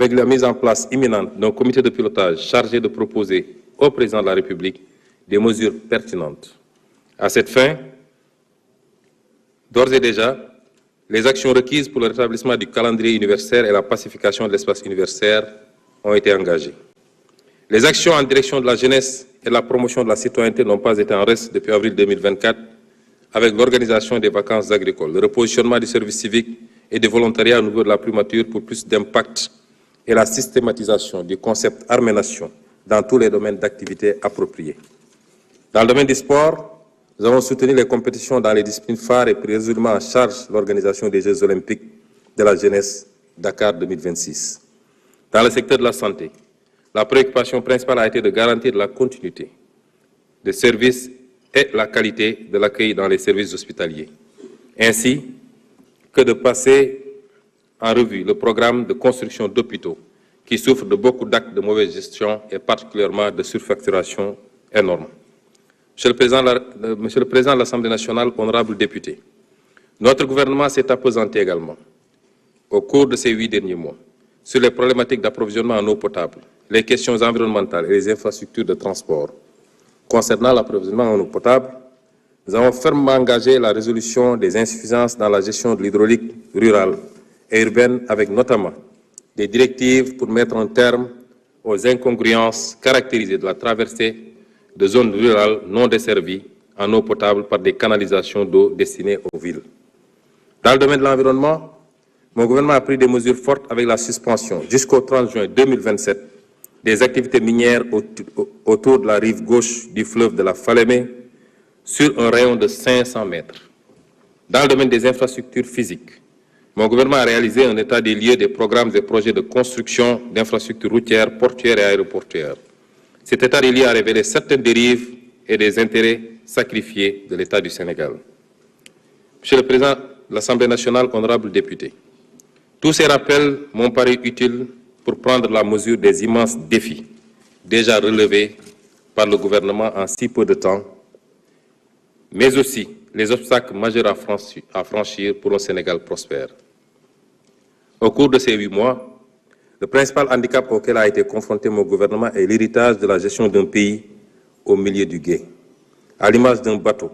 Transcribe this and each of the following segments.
avec la mise en place imminente d'un comité de pilotage chargé de proposer au président de la République des mesures pertinentes. À cette fin, d'ores et déjà, les actions requises pour le rétablissement du calendrier universitaire et la pacification de l'espace universitaire ont été engagées. Les actions en direction de la jeunesse et de la promotion de la citoyenneté n'ont pas été en reste depuis avril 2024 avec l'organisation des vacances agricoles, le repositionnement du service civique et du volontariat au niveau de la primature pour plus d'impact et la systématisation du concept armée-nation dans tous les domaines d'activité appropriés. Dans le domaine du sport, nous avons soutenu les compétitions dans les disciplines phares et pris résolument en charge l'organisation des Jeux olympiques de la jeunesse Dakar 2026. Dans le secteur de la santé, la préoccupation principale a été de garantir la continuité des services et la qualité de l'accueil dans les services hospitaliers, ainsi que de passer en revue le programme de construction d'hôpitaux qui souffre de beaucoup d'actes de mauvaise gestion et particulièrement de surfacturation énorme. Monsieur le Président de l'Assemblée nationale, honorables députés, notre gouvernement s'est appesanti également au cours de ces 8 derniers mois sur les problématiques d'approvisionnement en eau potable, les questions environnementales et les infrastructures de transport. Concernant l'approvisionnement en eau potable, nous avons fermement engagé la résolution des insuffisances dans la gestion de l'hydraulique rurale et urbaine, avec notamment des directives pour mettre un terme aux incongruences caractérisées de la traversée de zones rurales non desservies en eau potable par des canalisations d'eau destinées aux villes. Dans le domaine de l'environnement, mon gouvernement a pris des mesures fortes avec la suspension jusqu'au 30 juin 2027 des activités minières autour de la rive gauche du fleuve de la Falémé sur un rayon de 500 mètres. Dans le domaine des infrastructures physiques, mon gouvernement a réalisé un état des lieux des programmes et projets de construction d'infrastructures routières, portuaires et aéroportuaires. Cet état des lieux a révélé certaines dérives et des intérêts sacrifiés de l'État du Sénégal. Monsieur le Président de l'Assemblée nationale, honorables députés, tous ces rappels m'ont paru utiles pour prendre la mesure des immenses défis déjà relevés par le gouvernement en si peu de temps, mais aussi les obstacles majeurs à franchir pour un Sénégal prospère. Au cours de ces 8 mois, le principal handicap auquel a été confronté mon gouvernement est l'héritage de la gestion d'un pays au milieu du gué, à l'image d'un bateau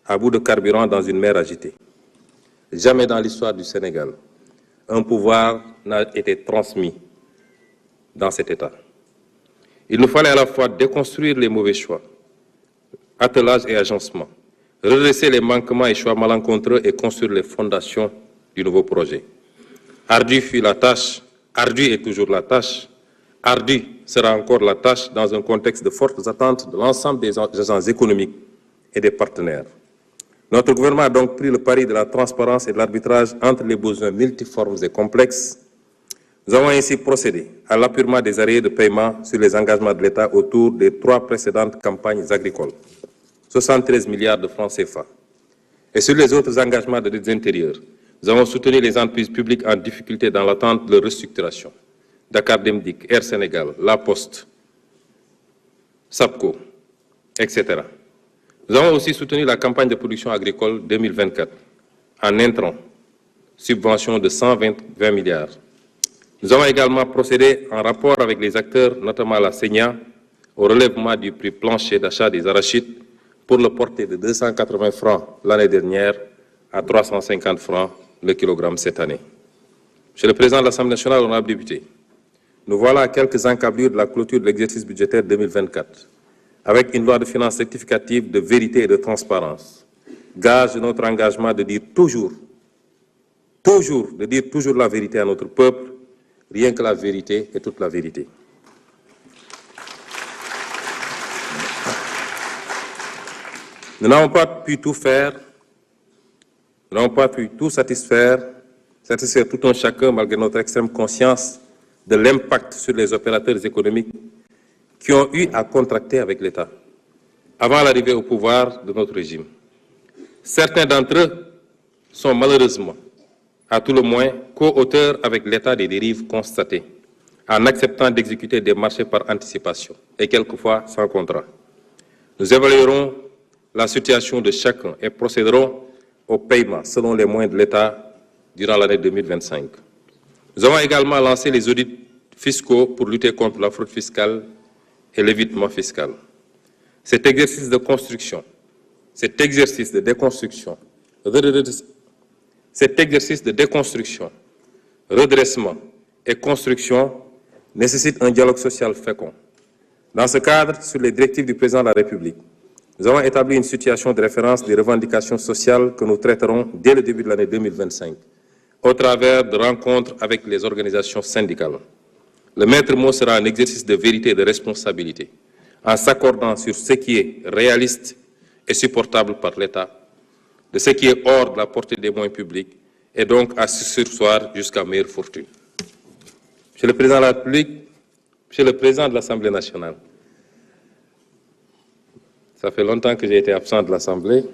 à bout de carburant dans une mer agitée. Jamais dans l'histoire du Sénégal, un pouvoir n'a été transmis dans cet état. Il nous fallait à la fois déconstruire les mauvais choix, attelage et agencement, redresser les manquements et choix malencontreux et construire les fondations du nouveau projet. Ardue fut la tâche, ardue est toujours la tâche, ardue sera encore la tâche dans un contexte de fortes attentes de l'ensemble des agents économiques et des partenaires. Notre gouvernement a donc pris le pari de la transparence et de l'arbitrage entre les besoins multiformes et complexes. Nous avons ainsi procédé à l'appurement des arrêts de paiement sur les engagements de l'État autour des 3 précédentes campagnes agricoles, 73 milliards de francs CFA. Et sur les autres engagements de dette intérieure, nous avons soutenu les entreprises publiques en difficulté dans l'attente de leur restructuration. Dakar Demdik, Air Sénégal, La Poste, SAPCO, etc. Nous avons aussi soutenu la campagne de production agricole 2024 en intrant subvention de 120 milliards. Nous avons également procédé en rapport avec les acteurs, notamment la SENIA, au relèvement du prix plancher d'achat des arachides pour le porter de 280 francs l'année dernière à 350 francs le kilogramme cette année. Monsieur le Président de l'Assemblée nationale, honorables députés, nous voilà à quelques encablures de la clôture de l'exercice budgétaire 2024, avec une loi de finances rectificative de vérité et de transparence, gage de notre engagement de dire toujours la vérité à notre peuple, rien que la vérité et toute la vérité. Nous n'avons pas pu tout faire, nous n'avons pas pu tout satisfaire tout un chacun malgré notre extrême conscience de l'impact sur les opérateurs économiques qui ont eu à contracter avec l'État avant l'arrivée au pouvoir de notre régime. Certains d'entre eux sont malheureusement, à tout le moins, co-auteurs avec l'État des dérives constatées, en acceptant d'exécuter des marchés par anticipation et quelquefois sans contrat. Nous évaluerons la situation de chacun et procéderons au paiement selon les moyens de l'État durant l'année 2025. Nous avons également lancé les audits fiscaux pour lutter contre la fraude fiscale et l'évitement fiscal. Cet exercice de construction, cet exercice de déconstruction, redressement et construction nécessite un dialogue social fécond. Dans ce cadre, sur les directives du président de la République, nous avons établi une situation de référence des revendications sociales que nous traiterons dès le début de l'année 2025, au travers de rencontres avec les organisations syndicales. Le maître mot sera un exercice de vérité et de responsabilité, en s'accordant sur ce qui est réaliste et supportable par l'État, de ce qui est hors de la portée des moyens publics, et donc à se surseoir jusqu'à meilleure fortune. Monsieur le Président de la République, Monsieur le Président de l'Assemblée nationale, ça fait longtemps que j'ai été absent de l'Assemblée,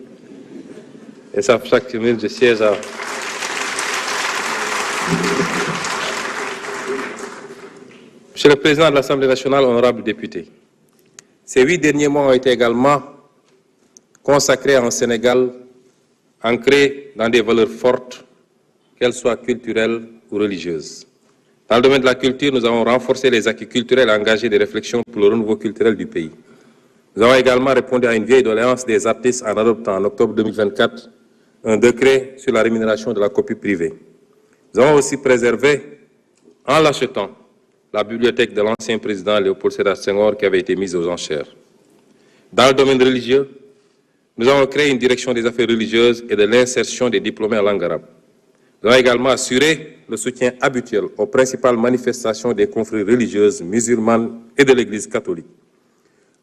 et ça fait chaque semaine je siège à... Monsieur le Président de l'Assemblée nationale, honorables députés, ces 8 derniers mois ont été également consacrés à un Sénégal ancré dans des valeurs fortes, qu'elles soient culturelles ou religieuses. Dans le domaine de la culture, nous avons renforcé les acquis culturels et engagé des réflexions pour le renouveau culturel du pays. Nous avons également répondu à une vieille doléance des artistes en adoptant en octobre 2024 un décret sur la rémunération de la copie privée. Nous avons aussi préservé, en l'achetant, la bibliothèque de l'ancien président Léopold Sédar Senghor qui avait été mise aux enchères. Dans le domaine religieux, nous avons créé une direction des affaires religieuses et de l'insertion des diplômés en langue arabe. Nous avons également assuré le soutien habituel aux principales manifestations des confréries religieuses musulmanes et de l'Église catholique.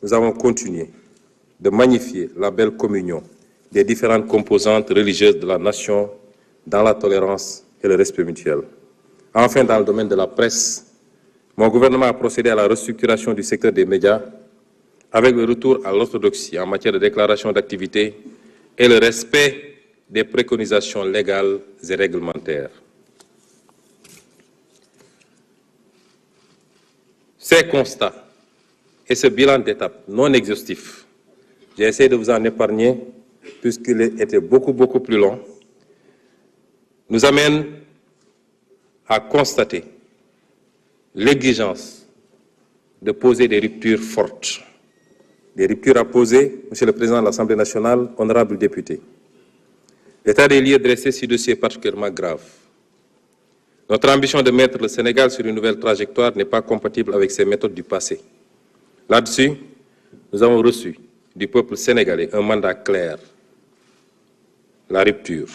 Nous avons continué de magnifier la belle communion des différentes composantes religieuses de la nation dans la tolérance et le respect mutuel. Enfin, dans le domaine de la presse, mon gouvernement a procédé à la restructuration du secteur des médias avec le retour à l'orthodoxie en matière de déclaration d'activité et le respect des préconisations légales et réglementaires. Ces constats et ce bilan d'étape non exhaustif, j'ai essayé de vous en épargner puisqu'il était beaucoup plus long, nous amènent à constater l'exigence de poser des ruptures fortes. Des ruptures à poser, Monsieur le Président de l'Assemblée nationale, honorables députés. L'état des lieux dressé sur ce dossier est particulièrement grave. Notre ambition de mettre le Sénégal sur une nouvelle trajectoire n'est pas compatible avec ces méthodes du passé. Là-dessus, nous avons reçu du peuple sénégalais un mandat clair, la rupture.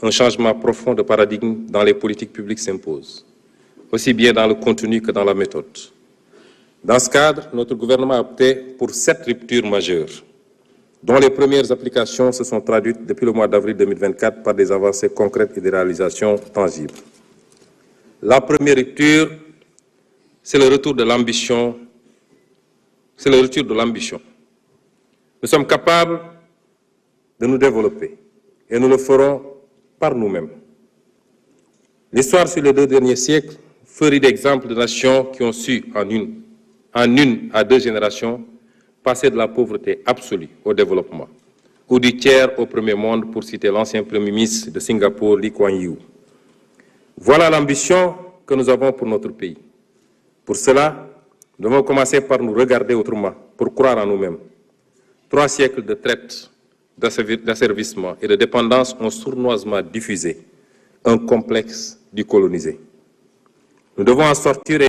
Un changement profond de paradigme dans les politiques publiques s'impose, aussi bien dans le contenu que dans la méthode. Dans ce cadre, notre gouvernement a opté pour 7 ruptures majeures, dont les premières applications se sont traduites depuis le mois d'avril 2024 par des avancées concrètes et des réalisations tangibles. La première rupture, c'est le retour de l'ambition. C'est le retour de l'ambition. Nous sommes capables de nous développer et nous le ferons par nous-mêmes. L'histoire sur les 2 derniers siècles ferait d'exemples de nations qui ont su, en une à 2 générations, passer de la pauvreté absolue au développement, ou du tiers au premier monde, pour citer l'ancien Premier ministre de Singapour, Lee Kuan Yew. Voilà l'ambition que nous avons pour notre pays. Pour cela, nous devons commencer par nous regarder autrement, pour croire en nous-mêmes. 3 siècles de traite, d'asservissement et de dépendance ont sournoisement diffusé un complexe du colonisé. Nous devons en sortir